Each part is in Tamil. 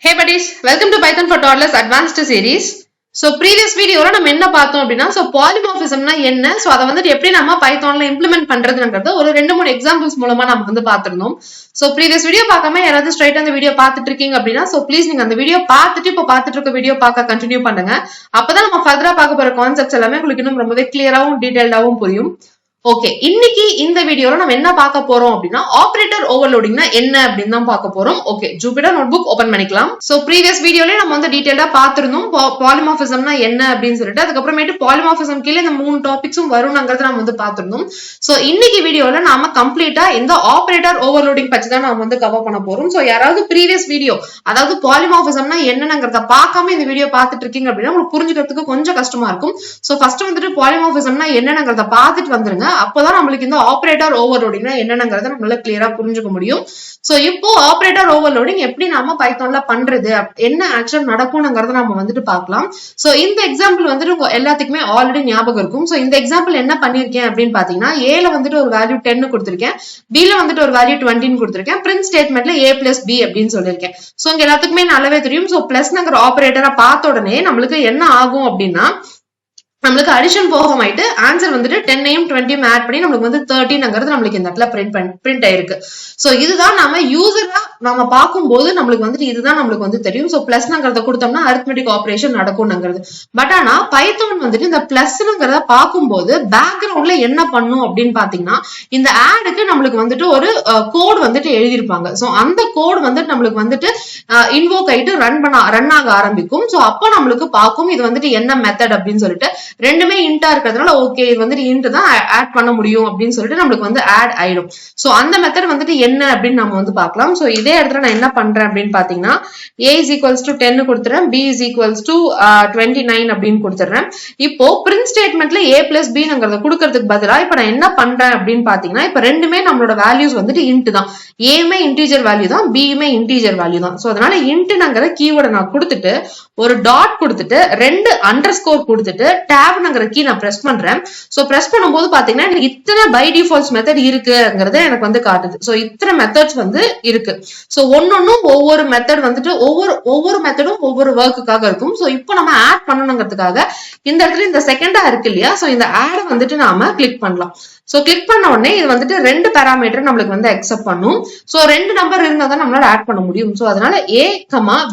Hey buddies, welcome to PythonTutorials Advanced Series. So previous video நம்ம என்ன பார்த்தோம் அப்படின்னா polymorphismனா என்ன, சோ அத வந்துட்டு எப்படி நம்ம பைத்தான்ல இம்ப்ளிமெண்ட் பண்றதுங்கறது ஒரு 2-3 எக்ஸாம்பிள்ஸ் மூலமா நம்ம வந்து பார்த்திருந்தோம். சோ previous video பார்க்காம யாராவது ஸ்ட்ரைட்டா அந்த வீடியோ பார்த்துட்டு இருக்கீங்க அப்படின்னா சோ ப்ளீஸ் நீங்க அந்த வீடியோ பார்த்துட்டு இப்ப பார்த்துட்டு இருக்க வீடியோ பார்க்க கண்டினியூ பண்ணுங்க. அப்பதான் நம்ம ஃபர்தரா பார்க்க போற கான்செப்ட்ஸ் எல்லாமே உங்களுக்கு இன்னும் ரொம்பவே கிளியராவும் டீடைல்டாவும் புரியும். ஓகே, இன்னைக்கு இந்த வீடியோல நம்ம என்ன பார்க்க போறோம் அப்படின்னா ஆபரேட்டர் ஓவர்லோடிங்னா என்ன அப்படின்னு தான் பார்க்க போறோம். ஓகே, ஜூபிட்டர் நோட்புக் ஓபன் பண்ணிக்கலாம். சோ ப்ரீவியஸ் வீடியோல நம்ம வந்து டீடைலா பார்த்திருந்தோம் பாலிமார்பிசம்னா என்ன அப்படின்னு சொல்லிட்டு. அதுக்கப்புறமேட்டு பாலிமார்பிசம் கீழே இந்த 3 டாபிக்ஸும் வரும்ங்கறத நம்ம வந்து பார்த்திருந்தோம். சோ இன்னைக்கு வீடியோல நாம கம்ப்ளீட்டா இந்த ஆபரேட்டர் ஓவர்லோடிங் பத்தி தான் நாம வந்து கவர் பண்ண போறோம். சோ யாராவது ப்ரீவியஸ் வீடியோ அதாவது பாலிமார்பிசம்னா என்னங்கறத பார்க்காம இந்த வீடியோ பார்த்துட்டு இருக்கீங்க அப்படின்னா உங்களுக்கு புரிஞ்சுக்கிறதுக்கு கொஞ்சம் கஷ்டமா இருக்கும். சோ ஃபர்ஸ்ட் வந்துட்டு பாலிமார்பிசம்னா என்னங்கறத பார்த்துட்டு வந்துருங்க. அப்பதான் நம்மளுக்கு இந்த ஆபரேட்டர் ஓவர்லோடிங்னா என்னங்கறத நம்மளால கிளியரா புரிஞ்சுக்க முடியும். சோ இப்போ ஆபரேட்டர் ஓவர்லோடிங் எப்படி நாம பைத்தான்ல பண்றது, என்ன ஆக்சுவல் நடக்கும்ங்கறத நாம வந்துட்டு பார்க்கலாம். சோ இந்த எக்ஸாம்பிள் வந்துட்டு எல்லாத்துக்குமே ஆல்ரெடி ஞாபகம் இருக்கும். சோ இந்த எக்ஸாம்பிள் என்ன பண்ணிருக்கேன் அப்படின்னு பாத்தீங்கன்னா a ல வந்துட்டு ஒரு வேல்யூ 10 கொடுத்திருக்கேன், b ல வந்துட்டு ஒரு வேல்யூ 20 கொடுத்திருக்கேன், பிரிண்ட் ஸ்டேட்மெண்ட்ல a + b அப்படின்னு சொல்லிருக்கேன். சோ இங்க எல்லாத்துக்குமே நல்லாவே தெரியும். சோ பிளஸ்ங்கற ஆபரேட்டரை பார்த்த உடனே நம்மளுக்கு என்ன ஆகும் அப்படின்னா நம்மளுக்கு அடிஷன் போகமாயிட்டு ஆன்சர் வந்துட்டு 10ஐயும் 20ஐயும் ஆட் பண்ணி நமக்கு வந்து 13ங்கிறது நம்மளுக்கு இந்த இடத்துல பிரிண்ட் ஆயிருக்கு. சோ இதுதான் நாம யூசரா நாம பார்க்கும்போது நம்மளுக்கு வந்துட்டு இதுதான் நம்மளுக்கு வந்து தெரியும். சோ பிளஸ்ங்கிறத கொடுத்தோம்னா அரித்மெட்டிக் ஆபரேஷன் நடக்கும்ங்கிறது. பட் ஆனா பைத்தான் வந்துட்டு இந்த பிளஸ்ங்கிறத பார்க்கும்போது பேக்ரவுண்ட்ல என்ன பண்ணும் அப்படின்னு பாத்தீங்கன்னா இந்த ஆடுக்கு நம்மளுக்கு வந்துட்டு ஒரு கோட் வந்துட்டு எழுதியிருப்பாங்க. சோ அந்த கோட் வந்துட்டு நம்மளுக்கு வந்துட்டு இன்வோக் ஆயிட்டு ரன் ஆக ஆரம்பிக்கும். சோ அப்போ நம்மளுக்கு பார்க்கும் இது வந்துட்டு என்ன மெத்தட் அப்படின்னு சொல்லிட்டு ரெண்டுமே இன்டா இருக்கிறதுனால ஓகே இது வந்துட்டு இன்ட் தான் ஆட் பண்ண முடியும் அப்படின்னு சொல்லிட்டு நம்மளுக்கு வந்து ஆட் ஆயிடும். சோ அந்த மெத்தட் வந்துட்டு என்ன அப்படின்னு நம்ம வந்து பார்க்கலாம். சோ இதே இடத்துல நான் என்ன பண்றேன் அப்படின்னு பாத்தீங்கன்னா a = 10 கொடுத்துறேன், b = 29 அப்படின்னு கொடுத்துறேன். இப்போ பிரிண்ட் ஸ்டேட்மெண்ட்ல a + bங்கிறத கொடுக்கறதுக்கு பதிலா இப்ப நான் என்ன பண்றேன் அப்படின்னு பாத்தீங்கன்னா இப்ப ரெண்டுமே நம்மளோட வேல்யூஸ் வந்துட்டு இன்ட் தான். a-மே இன்டிஜர் வேல்யூ தான், b-மே இன்டிஜர் வேல்யூ தான். சோ அதனால இன்ட்ங்கிற கீவேர்டை நான் கொடுத்துட்டு ஒரு டாட் கொடுத்துட்டு 2 அண்டர்ஸ்கோர் கொடுத்துட்டு tabங்கிற கீ நான் பிரஸ் பண்றேன். சோ பிரஸ் பண்ணும்போது பாத்தீங்கன்னா எனக்கு இத்தனை பை டிஃபால்ட்ஸ் மெத்தட் இருக்குங்கிறத எனக்கு வந்து காட்டுது. சோ இத்தனை மெத்தட்ஸ் வந்து இருக்கு. சோ ஒன்னொன்னும் ஒவ்வொரு மெத்தட் வந்துட்டு ஒவ்வொரு மெத்தடும் ஒவ்வொரு ஒர்க்குக்காக இருக்கும். சோ இப்போ நம்ம ஆட் பண்ணணுங்கிறதுக்காக இந்த இடத்துல இந்த செகண்டா இருக்கு இல்லையா, சோ இந்த ஆட் வந்துட்டு நாம கிளிக் பண்ணலாம். சோ கிளிக் பண்ண உடனே இது வந்துட்டு 2 பாராமீட்டர் நம்மளுக்கு வந்து அக்செப்ட் பண்ணும். சோ 2 நம்பர் இருந்தா தான் நம்மளால ஆட் பண்ண முடியும். சோ அதனால a,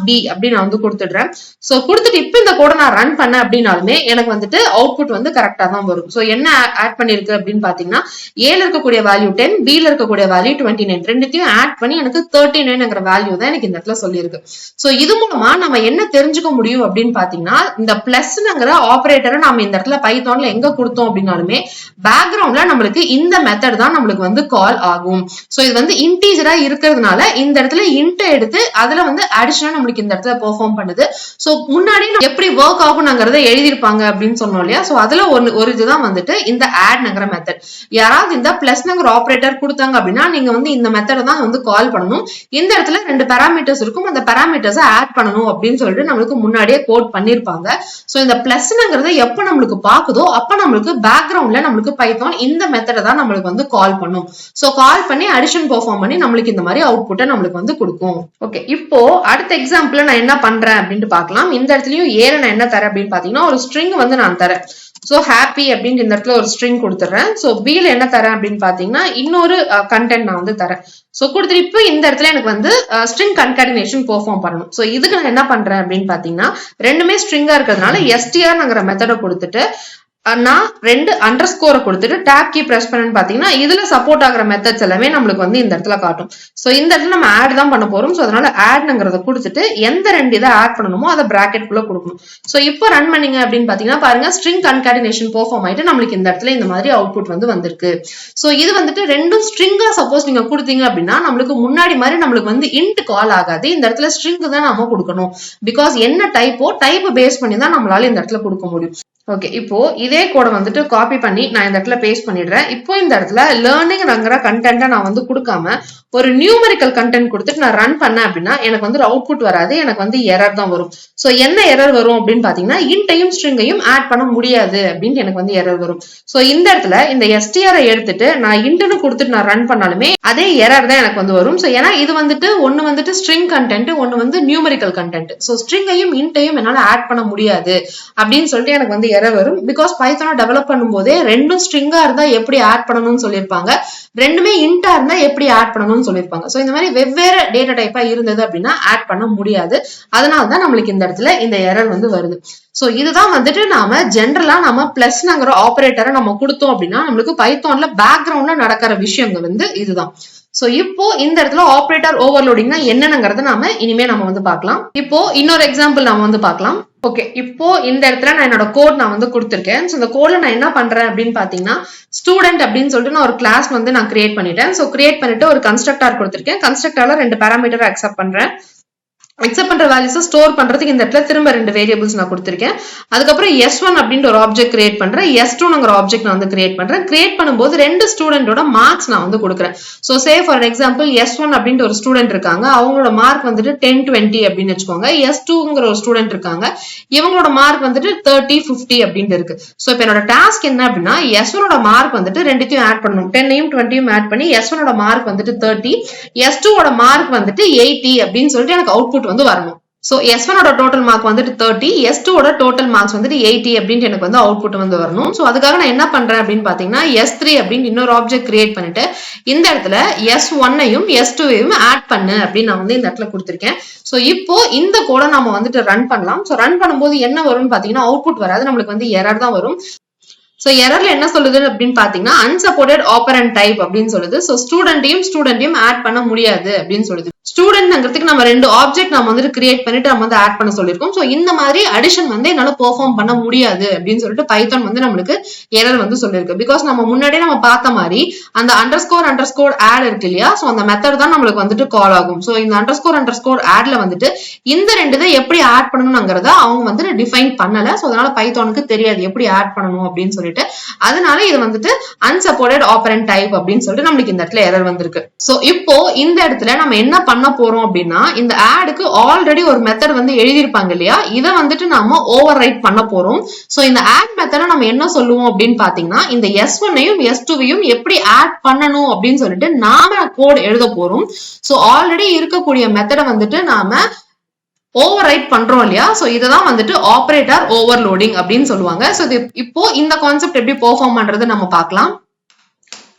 b அப்படின்னு நான் வந்து கொடுத்துடுறேன். சோ கொடுத்துட்டு இப்ப இந்த கோட நான் ரன் பண்ணேன் அப்படின்னாலுமே எனக்கு வந்துட்டு அவுட்புட் வந்து கரெக்டா தான் வரும். சோ என்ன ஆட் பண்ணிருக்கு அப்படின்னு பாத்தீங்கன்னா a ல இருக்கக்கூடிய வேல்யூ 10, b ல இருக்கக்கூடிய வேல்யூ 29 ரெண்டுத்தையும் ஆட் பண்ணி எனக்கு 39ங்கிற வேல்யூ தான் எனக்கு இந்த இடத்துல சொல்லியிருக்கு. சோ இது மூலமா நம்ம என்ன தெரிஞ்சுக்க முடியும் அப்படின்னு பாத்தீங்கன்னா இந்த பிளஸ்ங்கிற ஆபரேட்டரை நாம இந்த இடத்துல பைத்தான்ல எங்க கொடுத்தோம் அப்படின்னாலுமே பேக்ரவுண்ட்ல நம்மளுக்கு இந்த மெத்தட் தான் நம்மளுக்கு வந்து கால் ஆகும். சோ இது வந்து இன்டீஜரா இருக்கிறதுனால இந்த இடத்துல இன்ட் எடுத்து அதுல வந்து அடிஷனா நம்மளுக்கு இந்த இடத்துல பெர்ஃபார்ம் பண்ணுது. சோ முன்னாடி எப்படி ஒர்க் ஆகும்ங்கறத எழுதிருப்பாங்க அப்படின்னு சொன்னோம் இல்லையா, சோ அதுல ஒரு இதுதான் வந்துட்டு இந்த ஆட்ங்கிற மெத்தட். யாராவது இந்த பிளஸ்ங்கிற ஆபரேட்டர் கொடுத்தாங்க அப்படின்னா நீங்க வந்து இந்த மெத்தட் தான் வந்து கால் பண்ணணும். இந்த இடத்துல 2 பாராமீட்டர்ஸ் இருக்கும், அந்த பாராமீட்டர்ஸை ஆட் பண்ணணும் அப்படின்னு சொல்லிட்டு நம்மளுக்கு முன்னாடியே கோட் பண்ணிருப்பாங்க. சோ இந்த பிளஸ்ங்கிறத எப்ப நம்மளுக்கு பாக்குதோ அப்ப நம்மளுக்கு பேக்ரவுண்ட்ல நம்மளுக்கு பைத்தான் இந்த மெத்தட தான் நம்மளுக்கு வந்து கால் பண்ணும். சோ கால் பண்ணி அடிஷன் பெர்ஃபார்ம் பண்ணி நம்மளுக்கு இந்த மாதிரி அவுட்புட்டை நம்மளுக்கு வந்து கொடுக்கும். ஓகே, இப்போ அடுத்த எக்ஸாம்பிள் நான் என்ன பண்றேன் அப்படின்னு பார்க்கலாம். இந்த இடத்துலயும் ஏல நான் என்ன தரேன் அப்படின்னு பாத்தீங்கன்னா ஒரு ஸ்ட்ரிங் வந்து நான் தரேன். சோ ஹாப்பி அப்படின்னு இந்த இடத்துல ஒரு ஸ்ட்ரிங் கொடுத்துறேன். சோ b ல என்ன தரேன் அப்படின்னு பாத்தீங்கன்னா இன்னொரு கண்டென்ட் நான் வந்து தரேன். சோ கொடுத்துட்டு இப்போ இந்த இடத்துல எனக்கு வந்து ஸ்ட்ரிங் கன்காடினேஷன் பெர்ஃபார்ம் பண்ணணும். சோ இதுக்கு நான் என்ன பண்றேன் அப்படின்னு பாத்தீங்கன்னா ரெண்டுமே ஸ்ட்ரிங்கா இருக்கிறதுனால strங்கிற மெத்தட கொடுத்துட்டு நான் 2 அண்டர்ஸ்கோரை கொடுத்துட்டு டேப் கீ பிரஸ் பண்ணேன்னு பாத்தீங்கன்னா இதுல சப்போர்ட் ஆகிற மெத்தட்ஸ் எல்லாமே நம்மளுக்கு வந்து இந்த இடத்துல காட்டும். சோ இந்த இடத்துல நம்ம ஆட் தான் பண்ண போறோம். சோ அதனால ஆட்ங்கிறத கொடுத்துட்டு எந்த 2 இதை ஆட் பண்ணணுமோ அதை பிராக்கெட் குள்ள கொடுக்கணும். சோ இப்போ ரன் பண்ணீங்க அப்படின்னு பாத்தீங்கன்னா பாருங்க ஸ்ட்ரிங் கன்காடினேஷன் பெர்ஃபார்ம் ஆயிட்டு நம்மளுக்கு இந்த இடத்துல இந்த மாதிரி அவுட்புட் வந்து வந்திருக்கு. சோ இது வந்துட்டு ரெண்டும் ஸ்ட்ரிங்கா சப்போஸ் நீங்க கொடுத்தீங்க அப்படின்னா நம்மளுக்கு முன்னாடி மாதிரி நம்மளுக்கு வந்து இன்ட் கால் ஆகாது. இந்த இடத்துல ஸ்ட்ரிங் தான் நம்ம கொடுக்கணும். பிகாஸ் என்ன டைப்போ டைப் பேஸ் பண்ணி தான் நம்மளால இந்த இடத்துல கொடுக்க முடியும். ஓகே, இப்போ இதே கோட வந்துட்டு காப்பி பண்ணி நான் இந்த இடத்துல பேஸ்ட் பண்ணிடுறேன். இப்போ இந்த இடத்துல லேர்னிங்ங்கிற கண்டென்ட்டை நான் வந்து கொடுக்காம ஒரு நியூமரிக்கல் கண்டென்ட் கொடுத்துட்டு நான் ரன் பண்ணேன் அப்படின்னா எனக்கு வந்து அவுட்புட் வராது, எனக்கு வந்து எரர் தான் வரும். சோ என்ன எரர் வரும் அப்படின்னு பாத்தீங்கன்னா இன்டையும் ஸ்ட்ரிங்கையும் ஆட் பண்ண முடியாது அப்படின்னு எனக்கு வந்து எரர் வரும். சோ இந்த இடத்துல இந்த எஸ்டிஆரை எடுத்துட்டு நான் இன்ட்னு கொடுத்துட்டு நான் ரன் பண்ணாலுமே அதே எரர் தான் எனக்கு வந்து வரும். சோ ஏன்னா இது வந்துட்டு ஒன்னு வந்துட்டு ஸ்ட்ரிங் கண்டென்ட், ஒன்னு வந்து நியூமரிக்கல் கண்டென்ட். சோ ஸ்ட்ரிங்கையும் இன்டையும் என்னால ஆட் பண்ண முடியாது அப்படின்னு சொல்லிட்டு எனக்கு வந்து எரர் வரும். பிகாஸ் பைத்தானை டெவலப் பண்ணும்போதே ரெண்டும் ஸ்ட்ரிங்கா இருந்தா எப்படி ஆட் பண்ணணும்னு சொல்லியிருப்பாங்க, ரெண்டுமே இன்டா இருந்தா எப்படி ஆட் பண்ணணும்னு சொல்லியிருப்பாங்க. சோ இந்த மாதிரி வெவ்வேறு டேட்டா டைப்பா இருந்தது அப்படின்னா ஆட் பண்ண முடியாது. அதனாலதான் நம்மளுக்கு இந்த இடத்துல இந்த எரர் வந்து வருது. சோ இதுதான் வந்துட்டு நாம ஜென்ரலா நம்ம பிளஸ்ங்கிற ஆபரேட்டரை நம்ம கொடுத்தோம் அப்படின்னா நம்மளுக்கு பைத்தான்ல பேக்ரவுண்ட்ல நடக்கிற விஷயங்கள் வந்து இதுதான். சோ இப்போ இந்த இடத்துல ஆபரேட்டர் ஓவர்லோடிங்னா என்னங்கிறத நாம இனிமே நம்ம வந்து பார்க்கலாம். இப்போ இன்னொரு எக்ஸாம்பிள் நாம வந்து பார்க்கலாம். ஓகே, இப்போ இந்த இடத்துல நான் என்னோட கோட் நான் வந்து கொடுத்திருக்கேன். சோ இந்த கோட்ல நான் என்ன பண்றேன் அப்படின்னு பாத்தீங்கன்னா ஸ்டூடெண்ட் அப்படின்னு சொல்லிட்டு நான் ஒரு கிளாஸ் வந்து நான் கிரியேட் பண்ணிட்டேன். சோ கிரியேட் பண்ணிட்டு ஒரு கன்ஸ்ட்ரக்டர் கொடுத்திருக்கேன். கன்ஸ்ட்ரக்டர்ல 2 பாராமீட்டர் அக்செப்ட் பண்றேன். அக்செப்ட் பண்ற வேல்யூஸ் ஸ்டோர் பண்றதுக்கு இந்த இடத்துல திரும்ப 2 வேரியபிள்ஸ் நான் கொடுத்திருக்கேன். அதுக்கப்புறம் S1 அப்படின்ற ஒரு ஆப்ஜெக்ட் கிரியேட் பண்றேன். S2ங்கிற ஆப்ஜெக்ட் நான் வந்து கிரியேட் பண்றேன். கிரியேட் பண்ணும்போது 2 ஸ்டூடெண்டோட மார்க்ஸ் நான் வந்து கொடுக்குறேன். So say for example S1 அப்படின்ற ஒரு ஸ்டூடெண்ட் இருக்காங்க, அவங்களோட மார்க் வந்துட்டு 10, 20 அப்படின்னு வச்சுக்கோங்க. S2ங்கிற ஒரு ஸ்டூடெண்ட் இருக்காங்க, இவங்களோட மார்க் வந்துட்டு 30, 50 அப்படின்னு இருக்கு. சோ இப்போ என்னோட டாஸ்க் என்ன அப்படின்னா S1ஓட மார்க் வந்துட்டு ரெண்டுத்தையும் ஆட் பண்ணணும். 10யும் 20யும் ஆட் பண்ணி S1ஓட மார்க் வந்துட்டு 30, S2ஓட மார்க் வந்துட்டு 80 அப்படின்னு சொல்லிட்டு எனக்கு அவுட்புட் வந்து வரணும். சோ S1ஓட டோட்டல் மார்க் வந்துட்டு 30, S2ஓட டோட்டல் மார்க்ஸ் வந்துட்டு 80 அப்படின்னு எனக்கு வந்து அவுட்புட் வந்து வரணும். சோ அதுக்காக நான் என்ன பண்றேன் அப்படின்னு பாத்தீங்கன்னா S3 அப்படின்னு இன்னொரு ஆப்ஜெக்ட் கிரியேட் பண்ணிட்டு இந்த இடத்துல S1ஐயும் S2ஐயும் ஆட் பண்ணு அப்படின்னு நான் வந்து இந்த இடத்துல கொடுத்திருக்கேன். சோ இப்போ இந்த கோட நாம வந்துட்டு ரன் பண்ணலாம். சோ ரன் பண்ணும்போது என்ன வரும்னு பாத்தீங்கன்னா அவுட்புட் வராது, நம்மளுக்கு வந்து எரர் தான் வரும். சோ எரர்ல என்ன சொல்லுது அப்படின்னு பாத்தீங்கன்னா unsupported operand type அப்படின்னு சொல்லுது. சோ ஸ்டூடெண்டையும் ஆட் பண்ண முடியாது அப்படின்னு சொல்லுது. ஸ்டூடெண்ட்ங்கிறதுக்கு நம்ம 2 ஆப்ஜெக்ட் நம்ம வந்துட்டு கிரியேட் பண்ணிட்டு நம்ம வந்து ஆட் பண்ண சொல்லியிருக்கோம். சோ இந்த மாதிரி அடிஷன் வந்து என்னால பெர்ஃபார்ம் பண்ண முடியாது அப்படின்னு சொல்லிட்டு பைத்தான் வந்து நம்மளுக்கு எரர் வந்து சொல்லிருக்கு. பிகாஸ் நம்ம முன்னாடியே நம்ம பார்த்த மாதிரி அந்த அண்டர்ஸ்கோர் ஆட் இருக்கு இல்லையா, சோ அந்த மெத்தட் தான் நம்மளுக்கு வந்துட்டு கால் ஆகும். சோ இந்த அண்டர்ஸ்கோர் ஆட்ல வந்துட்டு இந்த 2 இதை எப்படி ஆட் பண்ணணும்ங்கிறத அவங்க வந்துட்டு டிஃபைன் பண்ணல. சோ அதனால பைத்தானுக்கு தெரியாது எப்படி ஆட் பண்ணணும் அப்படின்னு சொல்லிட்டு, அதனால இது வந்துட்டு unsupported operand type அப்படின்னு சொல்லிட்டு நம்மளுக்கு இந்த இடத்துல எரர் வந்திருக்கு. சோ இப்போ இந்த இடத்துல நம்ம என்ன பண்ண போறோம் அப்படின்னா இந்த ஆடுக்கு ஆல்ரெடி ஒரு மெத்தட் வந்து எழுதியிருப்பாங்க இல்லையா, இதை வந்துட்டு நாம ஓவர் ரைட் பண்ண போறோம். சோ இந்த ஆட் மெத்தட நம்ம என்ன சொல்லுவோம் அப்படின்னு பாத்தீங்கன்னா இந்த S1ஐயும் S2ஐயும் எப்படி ஆட் பண்ணணும் அப்படின்னு சொல்லிட்டு நாம கோட் எழுத போறோம். சோ ஆல்ரெடி இருக்கக்கூடிய மெத்தட வந்துட்டு நாம ஓவர் ரைட் பண்றோம் இல்லையா, சோ இததான் வந்துட்டு ஆபரேட்டர் ஓவர்லோடிங் அப்படின்னு சொல்லுவாங்க. சோ இப்போ இந்த கான்செப்ட் எப்படி பெர்ஃபார்ம் பண்றது நம்ம பார்க்கலாம்.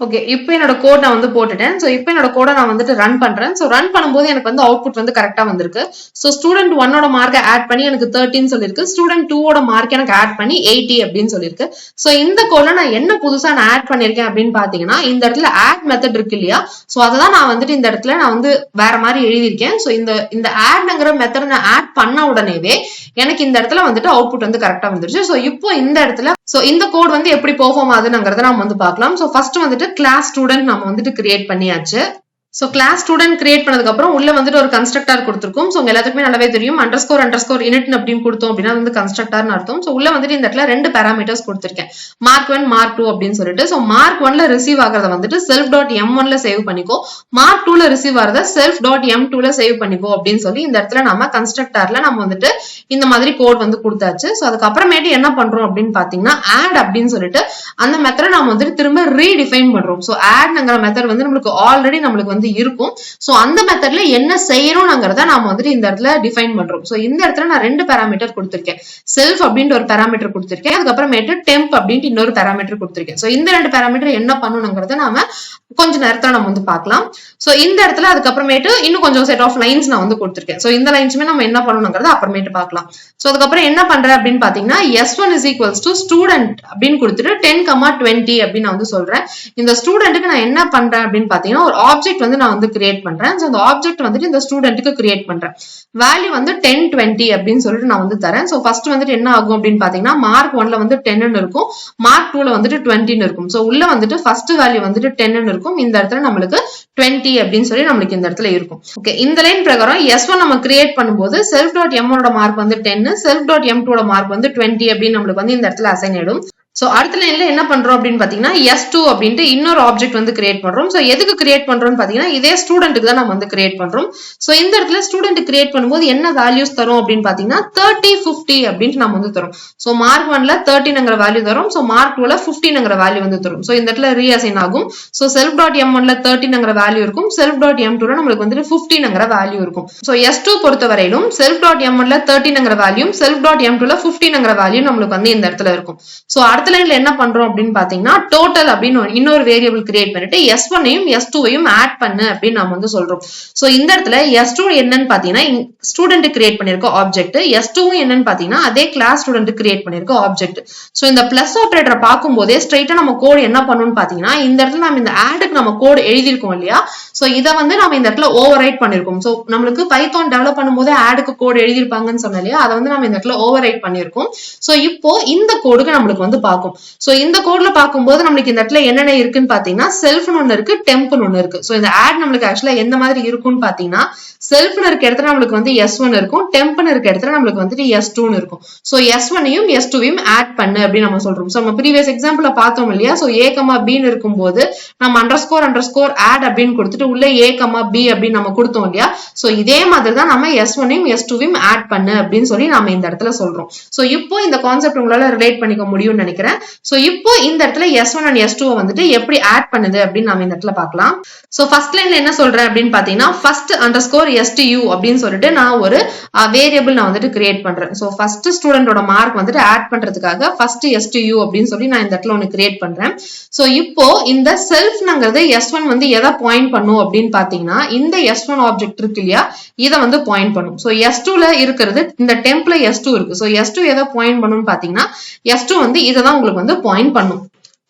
ஓகே, இப்போ என்னோட கோட் நான் வந்து போட்டுட்டேன். சோ இப்போ என்னோட கோட நான் வந்துட்டு ரன் பண்றேன். சோ ரன் பண்ணும்போது எனக்கு வந்து அவுட்புட் வந்து கரெக்டா வந்திருக்கு. சோ ஸ்டூடெண்ட் 1ஓட மார்க்கை ஆட் பண்ணி எனக்கு 13 சொல்லிருக்கு, ஸ்டூடெண்ட் 2ஓட மார்க் எனக்கு ஆட் பண்ணி 80 அப்படின்னு சொல்லிருக்கு. சோ இந்த கோட்ல நான் என்ன புதுசா நான் ஆட் பண்ணிருக்கேன் அப்படின்னு பாத்தீங்கன்னா இந்த இடத்துல ஆட் மெத்தட் இருக்கு இல்லையா, சோ அததான் நான் வந்துட்டு இந்த இடத்துல நான் வந்து வேற மாதிரி எழுதியிருக்கேன். சோ இந்த ஆட்ங்கிற மெத்தட் நான் ஆட் பண்ண உடனேவே எனக்கு இந்த இடத்துல வந்துட்டு அவுட்புட் வந்து கரெக்டா வந்துருச்சு. சோ இப்போ இந்த இடத்துல சோ இந்த கோட் வந்து எப்படி பெர்ஃபார்ம் ஆகுதுங்கிறத நம்ம வந்து பார்க்கலாம். சோ ஃபர்ஸ்ட் வந்துட்டு கிளாஸ் ஸ்டூடெண்ட் நம்ம வந்துட்டு கிரியேட் பண்ணியாச்சு. சோ கிளாஸ் ஸ்டூடெண்ட் கிரியேட் பண்ணதுக்கு அப்புறம் உள்ள வந்துட்டு ஒரு கன்ஸ்ட்ரக்டர் கொடுத்திருக்கும். சோ உங்க எல்லாத்துக்குமே நல்லாவே தெரியும் அண்டர்ஸ்கோர் init அப்படின்னு கொடுத்தோம் அப்படின்னா வந்து கன்ஸ்ட்ரக்டர்னு அர்த்தம். சோ உள்ள வந்துட்டு இந்த இடத்துல 2 பாராமீட்டர்ஸ் கொடுத்திருக்கேன், மார்க் 1 மார்க் 2 அப்படின்னு சொல்லிட்டு. சோ மார்க் 1ல ரிசீவ் ஆகிறத வந்துட்டு self.m1ல சேவ் பண்ணிக்கோ, மார்க் 2ல ரிசீவ் ஆகிறத self.m2ல சேவ் பண்ணிக்கோ அப்படின்னு சொல்லி இந்த இடத்துல நம்ம கன்ஸ்ட்ரக்டர்ல நம்ம வந்துட்டு இந்த மாதிரி கோட் வந்து கொடுத்தாச்சு. சோ அதுக்கப்புறமேட்டு என்ன பண்றோம் அப்படின்னு பாத்தீங்கன்னா ஆட் அப்படின்னு சொல்லிட்டு அந்த மெத்தட் நம்ம வந்துட்டு திரும்ப ரீடிஃபைன் பண்றோம். சோ ஆட்ங்கிற மெத்தட் வந்து நம்மளுக்கு ஆல்ரெடி நம்மளுக்கு வந்து இருக்கும். சோ அந்த மெத்தட்ல என்ன செய்யணும்ங்கறத நாம வந்துட்டு இந்த இடத்துல டிஃபைன் பண்றோம். சோ இந்த இடத்துல நான் 2 பாராமீட்டர் கொடுத்திருக்கேன், செல்ஃப் அப்படின்ற ஒரு பாராமீட்டர் கொடுத்திருக்கேன், அதுக்கப்புறமேட்டு டெம்ப் அப்படின்ட்டு இன்னொரு பாராமீட்டர் கொடுத்திருக்கேன். சோ இந்த 2 பாராமீட்டர் என்ன பண்ணணும்ங்கறத நாம கொஞ்ச நேரத்துல நம்ம வந்து பார்க்கலாம். சோ இந்த இடத்துல அதுக்கப்புறமேட்டு இன்னும் கொஞ்சம் செட் ஆஃப் லைன்ஸ் நான் வந்து கொடுத்திருக்கேன். சோ இந்த லைன்ஸுமே நம்ம என்ன பண்ணணும்ங்கறத அப்புறமேட்டு பார்க்கலாம். சோ அதுக்கப்புறம் என்ன பண்றேன் அப்படின்னு பாத்தீங்கன்னா S1 is equals to student அப்படின்னு கொடுத்துட்டு 10, 20 அப்படின்னு நான் வந்து சொல்றேன். இந்த ஸ்டூடெண்ட்டுக்கு நான் என்ன பண்றேன் அப்படின்னு பாத்தீங்கன்னா ஒரு ஆப்ஜெக்ட் வந்து வந்து நான் வந்து கிரியேட் பண்றேன். சோ அந்த ஆப்ஜெக்ட் வந்துட்டு இந்த ஸ்டூடெண்ட்டுக்கு கிரியேட் பண்றேன். வேல்யூ வந்து 10 20 அப்படின்னு சொல்லிட்டு நான் வந்து தரேன். சோ ஃபர்ஸ்ட் வந்துட்டு என்ன ஆகும் அப்படின்னு பாத்தீங்கன்னா மார்க் 1ல வந்து 10 இருக்கும், மார்க் 2ல வந்துட்டு 20 இருக்கும். சோ உள்ள வந்துட்டு ஃபர்ஸ்ட் வேல்யூ வந்துட்டு 10 இருக்கும், இந்த இடத்துல நம்மளுக்கு 20 அப்படின்னு சொல்லி நம்மளுக்கு இந்த இடத்துல இருக்கும். ஓகே, இந்த லைன் பிரகாரம் S1 நம்ம கிரியேட் பண்ணும்போது self.m1 ஓட மார்க் வந்து 10, self.m2 ஓட மார்க் வந்து 20 அப்படின்னு நம்மளுக்கு வந்து இந்த இடத்துல அசைன் ஆயிடும். சோ அடுத்த லைன்ல என்ன பண்றோம் அப்படின்னு பாத்தீங்கன்னா S2 அப்படின்ட்டு இன்னொரு ஆப்ஜெக்ட் வந்து கிரியேட் பண்றோம். சோ எதுக்கு கிரியேட் பண்றோம்னு பாத்தீங்கன்னா இதே ஸ்டூடெண்ட்டுக்கு தான் நம்ம வந்து கிரியேட் பண்றோம். சோ இந்த இடத்துல ஸ்டூடெண்ட் கிரியேட் பண்ணும்போது என்ன வேல்யூஸ் தரும் அப்படின்னு பாத்தீங்கன்னா 30 50 அப்படின்ட்டு நம்ம வந்து தரும். சோ மார்க் 1ல 13ங்கிற வேல்யூ தரும், சோ மார்க் 2ல 15ங்கிற வேல்யூ வந்து தரும். சோ இந்த இடத்துல ரீஅசைன் ஆகும். சோ self.m1ல 13ங்கிற வேல்யூ இருக்கும், self.m2ல நம்மளுக்கு வந்து 15ங்கிற வேல்யூ இருக்கும். சோ S2 பொறுத்தவரையிலும் self.m1ல 13ங்கிற வேல்யூ, self.m2ல 15ங்கிற வேல்யூ நம்மளுக்கு வந்து இந்த இடத்துல இருக்கும். சோ அடுத்த லைன்ல என்ன பண்றோம் அப்படின்னு பாத்தீங்கன்னா டோட்டல் அப்படின்னு இன்னொரு வேரியபிள் கிரியேட் பண்ணிட்டு S1ஐயும் S2ஐயும் ஆட் பண்ணு அப்படின்னு நாம வந்து சொல்றோம். சோ இந்த இடத்துல S2 என்னன்னு பாத்தீங்கன்னா ஸ்டூடெண்ட் கிரியேட் பண்ணிருக்க ஆப்ஜெக்ட், S2 என்னன்னு பாத்தீங்கன்னா அதே கிளாஸ் ஸ்டூடெண்ட் கிரியேட் பண்ணிருக்க ஆப்ஜெக்ட். சோ இந்த பிளஸ் ஆபரேட்டரை பார்க்கும்போதே ஸ்ட்ரைட்டா நம்ம கோட் என்ன பண்ணணும்னு பாத்தீங்கன்னா இந்த இடத்துல நம்ம இந்த ஆடுக்கு நம்ம கோட் எழுதிருக்கோம் இல்லையா, சோ இத வந்து நம்ம இந்த இடத்துல ஓவர் ரைட் பண்ணிருக்கோம். சோ நம்மளுக்கு பைத்தான் டெவலப் பண்ணும்போது ஆடுக்கு கோட் எழுதிருப்பாங்கன்னு சொன்னோம் இல்லையா, அதை வந்து நம்ம இந்த இடத்துல ஓவர் ரைட் பண்ணிருக்கோம். சோ இப்போ இந்த கோடுக்கு நம்மளுக்கு வந்து பார்க்கும். சோ இந்த கோட்ல பாக்கும்போது நம்மளுக்கு இந்த இடத்துல என்னென்ன இருக்குன்னு பாத்தீங்கன்னா செல்ஃப்னு ஒண்ணு இருக்கு, டெம்ப்னு ஒண்ணு இருக்கு. சோ இந்த ஆட் நம்மளுக்கு ஆக்சுவலா எந்த மாதிரி இருக்கும்னு பாத்தீங்கன்னா செல்ஃப்னு இருக்க இடத்துல நம்மளுக்கு வந்து S1 இருக்கும், டெம்ப்னு இருக்க இடத்துல நம்மளுக்கு வந்துட்டு S2 இருக்கும். சோ S1ஐயும் S2ஐயும் ஆட் பண்ணு அப்படின்னு நம்ம சொல்றோம். சோ நம்ம ப்ரீவியஸ் எக்ஸாம்பிள்ல பார்த்தோம் இல்லையா, சோ A, B ன்னு இருக்கும்போது நம்ம அண்டர்ஸ்கோர் ஆட் அப்படின்னு கொடுத்துட்டு உள்ள A, B அப்படின்னு நம்ம கொடுத்தோம் இல்லையா, சோ இதே மாதிரி தான் நம்ம S1ஐயும் S2ஐயும் ஆட் பண்ணு அப்படின்னு சொல்லி நம்ம இந்த இடத்துல சொல்றோம். சோ இப்போ இந்த கான்செப்ட் உங்களால ரிலேட் பண்ணிக்க முடியும்னு நினைக்கிறேன். சோ இப்போ இந்த இடத்துல S1 and S2 வந்துட்டு எப்படி ஆட் பண்ணுது அப்படின்னு நாம இந்த இடத்துல பார்க்கலாம். சோ ஃபர்ஸ்ட் லைன்ல என்ன சொல்றேன் அப்படின்னு பாத்தீங்கன்னா ஃபர்ஸ்ட் அண்டர்ஸ்கோர் STU அப்படின்னு சொல்லிட்டு நான் ஒரு வேரியபிள் நான் வந்துட்டு கிரியேட் பண்றேன். சோ ஃபர்ஸ்ட் ஸ்டூடெண்டோட மார்க் வந்துட்டு ஆட் பண்றதுக்காக ஃபர்ஸ்ட் STU அப்படின்னு சொல்லி நான் இந்த இடத்துல ஒன்னு கிரியேட் பண்றேன். சோ இப்போ இந்த செல்ஃப்ங்கிறது S1 வந்து எதை பாயிண்ட் பண்ணும் அப்படின்னு பாத்தீங்கன்னா இந்த S1 ஆப்ஜெக்ட் இருக்கு இல்லையா, இதை வந்து பாயிண்ட் பண்ணும். சோ S2ல இருக்கிறது இந்த டெம்ப்ல S2 இருக்கு. சோ S2 எதை பாயிண்ட் பண்ணும்னு பாத்தீங்கன்னா S2 வந்து இதை தான் உங்களுக்கு வந்து பாயிண்ட் பண்ணும்.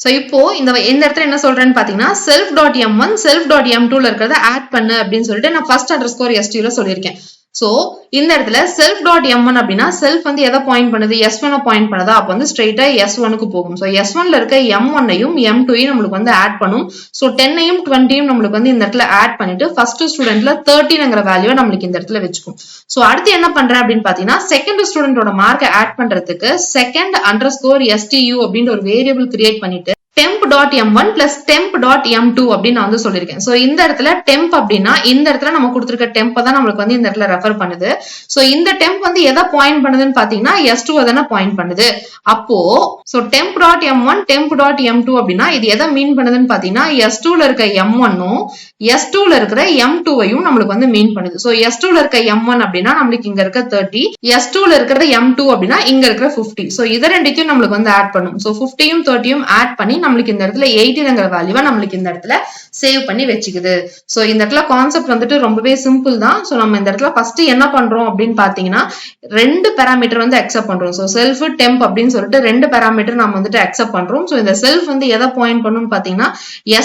சோ இப்போ இந்த இடத்துல என்ன சொல்றேன்னு பாத்தீங்கன்னா self.m1 self.m2ல இருக்கிறத ஆட் பண்ணு அப்படின்னு சொல்லிட்டு நான் ஃபர்ஸ்ட் அண்டர்ஸ்கோர் STUல சொல்லியிருக்கேன். சோ இந்த இடத்துல self.m1 அப்படின்னா செல்ஃப் வந்து எதை பாயிண்ட் பண்ணுது, S1 பாயிண்ட் பண்ணுதா, அப்ப வந்து ஸ்ட்ரைட்டா S1க்கு போகும். சோ S1ல இருக்க M1ஐயும் M2ஐயும் நம்மளுக்கு வந்து ஆட் பண்ணும். சோ 10ஐயும் 20ஐயும் நம்மளுக்கு வந்து இந்த இடத்துல ஆட் பண்ணிட்டு ஃபர்ஸ்ட் ஸ்டூடெண்ட்ல 13ங்கிற வேல்யூவை நம்மளுக்கு இந்த இடத்துல வச்சுக்கும். சோ அடுத்து என்ன பண்றேன் அப்படின்னு பாத்தீங்கன்னா செகண்ட் ஸ்டூடெண்டோட மார்க்கை ஆட் பண்றதுக்கு செகண்ட் அண்டர்ஸ்கோர் STU அப்படின்னு ஒரு வேரியபிள் கிரியேட் பண்ணிட்டு temp.m1 plus temp.m2 அப்படின்னு நான் வந்து சொல்லியிருக்கேன். சோ இந்த இடத்துல temp அப்படின்னா இந்த இடத்துல நம்ம கொடுத்திருக்க temp தான் நம்மளுக்கு வந்து இந்த இடத்துல ரெஃபர் பண்ணுது. சோ இந்த temp வந்து எதை பாயிண்ட் பண்ணுதுன்னு பாத்தீங்கன்னா S2 தான பாயிண்ட் பண்ணுது. அப்போ சோ temp.m1 temp.m2 அப்படின்னா இது எதை மீன் பண்ணுதுன்னு பாத்தீங்கன்னா S2ல இருக்க M1ம் S2ல இருக்கிற M2ஐயும் நம்மளுக்கு வந்து மீன் பண்ணுது. சோ S2ல இருக்க M1 அப்படின்னா நம்மளுக்கு இங்க இருக்க 30, S2ல இருக்கிற M2 அப்படின்னா இங்க இருக்கிற 50. சோ இத ரெண்டுத்தையும் நம்மளுக்கு வந்து ஆட் பண்ணும். சோ 50யும் 30யும் ஆட் பண்ணி நம்மளுக்கு இந்த இடத்துல 18ங்கிற வேல்யூவை நம்மளுக்கு இந்த இடத்துல சேவ் பண்ணி வச்சுக்குது. சோ இந்த இடத்துல கான்செப்ட் வந்துட்டு ரொம்பவே சிம்பிள் தான். சோ நம்ம இந்த இடத்துல ஃபர்ஸ்ட் என்ன பண்றோம் அப்படின்னு பாத்தீங்கன்னா ரெண்டு பாராமீட்டர் வந்து அக்செப்ட் பண்றோம். சோ செல்ஃப் டெம்ப் அப்படின்னு சொல்லிட்டு ரெண்டு பாராமீட்டர் நம்ம வந்துட்டு அக்செப்ட் பண்றோம். சோ இந்த செல்ஃப் வந்து எதை பாயிண்ட் பண்ணும்னு பாத்தீங்கன்னா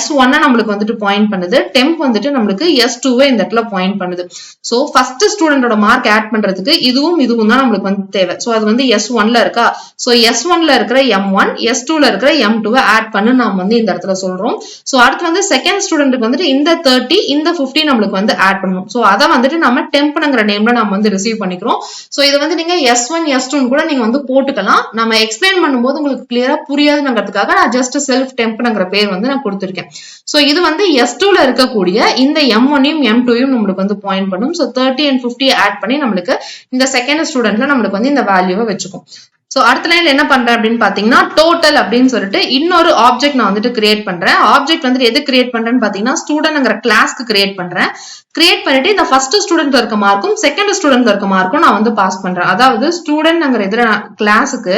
S1 நம்மளுக்கு வந்துட்டு பாயிண்ட் பண்ணுது, டெம்ப் வந்துட்டு நம்மளுக்கு S2 இந்த இடத்துல பாயிண்ட் பண்ணுது. சோ ஃபர்ஸ்ட் ஸ்டூடெண்டோட மார்க் ஆட் பண்றதுக்கு இதுவும் தான் நம்மளுக்கு வந்து தேவை. சோ அது வந்து S1ல இருக்கா, சோ S1ல இருக்கிற M1 S2ல இருக்கிற M2 ஆட் பண்ணு நாம வந்து இந்த இடத்துல சொல்றோம். சோ அடுத்து வந்து செகண்ட் ஸ்டூடெண்ட்க்கு வந்துட்டு இந்த 30 இந்த 50 நம்மளுக்கு வந்து ஆட் பண்ணணும். சோ அத வந்துட்டு நம்ம டெம்ப்ங்கிற நேம்ல நாம வந்து ரிசீவ் பண்ணிக்கிறோம். சோ இது வந்து நீங்க S1 S2 கூட நீங்க வந்து போட்டுக்கலாம். நம்ம எக்ஸ்பிளைன் பண்ணும்போது உங்களுக்கு கிளியரா புரியாதுங்கிறதுக்காக நான் ஜஸ்ட் செல்ஃப் டெம்ப்ங்கிற பேர் வந்து நான் கொடுத்திருக்கேன். சோ இது வந்து S2ல இருக்கக்கூடிய இந்த M1யும் M2யும் நம்மளுக்கு வந்து பாயிண்ட் பண்ணும். சோ 30 and 50 ஆட் பண்ணி நம்மளுக்கு இந்த செகண்ட் ஸ்டூடெண்ட்ல நம்மளுக்கு வந்து இந்த வேல்யூவை வச்சுக்கும். சோ அடுத்த லைன்ல என்ன பண்றேன் அப்படின்னு பாத்தீங்கன்னா டோட்டல் அப்படின்னு சொல்லிட்டு இன்னொரு ஆப்ஜெக்ட் நான் வந்துட்டு கிரியேட் பண்றேன். ஆப்ஜெக்ட் வந்துட்டு எது கிரியேட் பண்றேன்னு பாத்தீங்கன்னா ஸ்டூடெண்ட்ங்கிற கிளாஸ்க்கு கிரியேட் பண்றேன். கிரியேட் பண்ணிட்டு இந்த ஃபர்ஸ்ட் ஸ்டூடெண்ட்ல இருக்க மார்க்கும் செகண்ட் ஸ்டூடெண்ட்ல இருக்க மார்க்கும் நான் வந்து பாஸ் பண்றேன். அதாவது ஸ்டூடெண்ட்ங்கிற இதுல கிளாஸுக்கு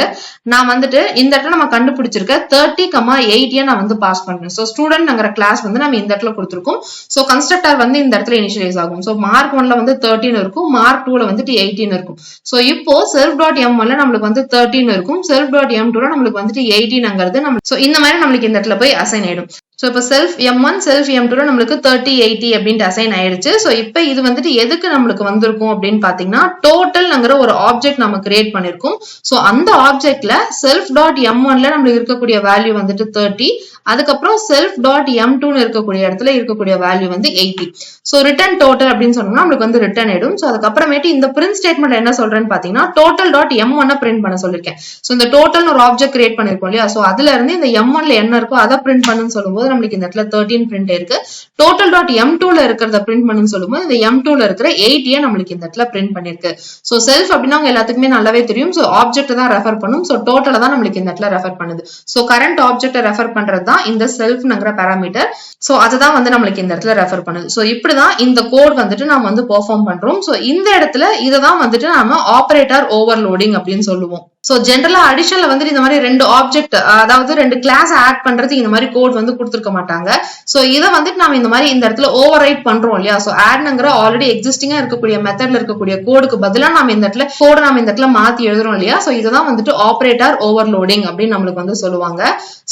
நான் வந்துட்டு இந்த இடத்துல நம்ம கண்டுபிடிச்சிருக்க 30, 80 நான் வந்து பாஸ் பண்றேன். சோ ஸ்டூடெண்ட்ங்கிற கிளாஸ் வந்து நம்ம இந்த இடத்துல கொடுத்திருக்கோம். சோ கன்ஸ்ட்ரக்டர் வந்து இந்த இடத்துல இனிஷியலைஸ் ஆகும். சோ மார்க் 1ல வந்து 13 இருக்கும், மார்க் 2ல வந்துட்டு 18 இருக்கும். சோ இப்போ self.m1ல நம்மளுக்கு வந்து 13 இருக்கும், self.m2ல நம்மளுக்கு வந்துட்டு 18ங்கிறது நம்ம சோ இந்த மாதிரி நம்மளுக்கு இந்த இடத்துல போய் அசைன் ஆயிடும். So இப்ப self m1 self m2ல நம்மளுக்கு 30 80 அப்படின்ட்டு அசைன் ஆயிடுச்சு. சோ இப்ப இது வந்துட்டு எதுக்கு நம்மளுக்கு வந்திருக்கும் அப்படின்னு பாத்தீங்கன்னா டோட்டல்ங்கிற ஒரு ஆப்ஜெக்ட் நம்ம கிரியேட் பண்ணிருக்கோம். சோ அந்த ஆப்ஜெக்ட்ல self.m1ல நம்மளுக்கு இருக்கக்கூடிய வேல்யூ வந்துட்டு 30, அதுக்கப்புறம் self.m2 இருக்கக்கூடிய இடத்துல இருக்கக்கூடிய வேல்யூ வந்து 80. சோ ரிட்டர்ன் டோட்டல் அப்படின்னு சொன்னோம்னா நம்மளுக்கு வந்து ரிட்டர்ன் ஆயிடும். சோ அதுக்கப்புறமேட்டு இந்த பிரிண்ட் ஸ்டேட்மெண்ட் என்ன சொல்றேன்னு பாத்தீங்கன்னா total.m1 பிரிண்ட் பண்ண சொல்லிருக்கேன். சோ இந்த டோட்டல் ஒரு ஆப்ஜெக்ட் கிரியேட் பண்ணிருக்கோம் இல்லையா, சோ அதுல இருந்து இந்த m1ல என்ன இருக்கோ அதை பிரிண்ட் பண்ணுன்னு சொல்லும்போது நம்மளுக்கு இந்த இடத்துல 13 பிரிண்ட் இருக்கு. total.m2ல இருக்கிறத பிரிண்ட் பண்ணுன்னு சொல்லும்போது இந்த m2ல இருக்கிற 80 நம்மளுக்கு இந்த இடத்துல பிரிண்ட் பண்ணிருக்கு. சோ செல்ஃப் அப்படின்னா உங்க எல்லாத்துக்குமே நல்லாவே தெரியும். சோ ஆப்ஜெக்ட் தான் ரெஃபர் பண்ணும். சோ டோட்டலை தான் நம்மளுக்கு இந்த இடத்துல ரெஃபர் பண்ணுது. சோ கரண்ட் ஆப்ஜெக்ட் ரெஃபர் பண்றது தான் இந்த செல்ஃப்ங்கிற பாராமீட்டர். சோ அதுதான் வந்து நம்மளுக்கு இந்த இடத்துல ரெஃபர் பண்ணுது. சோ இப்படிதான் இந்த கோட் வந்துட்டு நாம வந்து பெர்ஃபார்ம் பண்றோம். சோ இந்த இடத்துல இததான் வந்துட்டு நாம ஆபரேட்டர் ஓவர்லோடிங் அப்படின்னு சொல்லுவோம். சோ ஜெனரலா அடிஷன்ல வந்து இந்த மாதிரி ரெண்டு ஆப்ஜெக்ட், அதாவது ரெண்டு கிளாஸ் ஆட் பண்றதுக்கு இந்த மாதிரி கோட் வந்து கொடுத்துருக்க மாட்டாங்க. சோ இதை வந்துட்டு நாம இந்த மாதிரி இந்த இடத்துல ஓவர் ரைட் பண்றோம் இல்லையா, சோ ஆட்ங்கிற ஆல்ரெடி எக்ஸிஸ்டிங்கா இருக்கக்கூடிய மெத்தட்ல இருக்கக்கூடிய கோடுக்கு பதிலா நாம இந்த இடத்துல கோட் நாம இந்த இடத்துல மாத்தி எழுதுறோம் இல்லையா, சோ இதுதான் வந்துட்டு ஆபரேட்டர் ஓவர்லோடிங் அப்படின்னு நம்மளுக்கு வந்து சொல்லுவாங்க.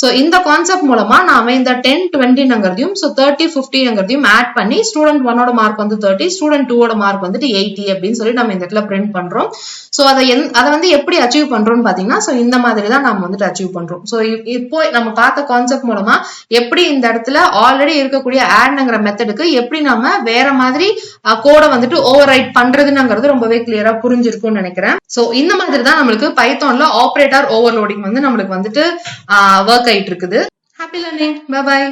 சோ இந்த கான்செப்ட் மூலமா நாம இந்த 10 20ங்கிறதையும் சோ 30 50ங்கிறதையும் ஆட் பண்ணி ஸ்டூடெண்ட் 1ஓட மார்க் வந்து 30, ஸ்டூடெண்ட் 2ஓட மார்க் வந்துட்டு 80 அப்படின்னு சொல்லி நம்ம இந்த இடத்துல பிரிண்ட் பண்றோம். சோ அதை வந்து எப்படி அச்சீவ் பண்றோம்னு பாத்தீங்கன்னா சோ இந்த மாதிரி தான் நாம வந்துட்டு அச்சீவ் பண்றோம். சோ இப்போ நம்ம பார்த்த கான்செப்ட் மூலமா எப்படி இந்த இடத்துல ஆல்ரெடி இருக்கக்கூடிய ஆட்ங்கிற மெத்தடுக்கு எப்படி நாம வேற மாதிரி கோடை வந்துட்டு ஓவர் ரைட் பண்றதுங்கிறது ரொம்பவே கிளியரா புரிஞ்சிருக்கும்னு நினைக்கிறேன். சோ இந்த மாதிரி தான் நம்மளுக்கு பைத்தான்ல ஆபரேட்டர் ஓவர்லோடிங் வந்து நம்மளுக்கு வந்துட்டு ஒர்க் ஆயிட்டு இருக்குது. Happy learning. Bye by.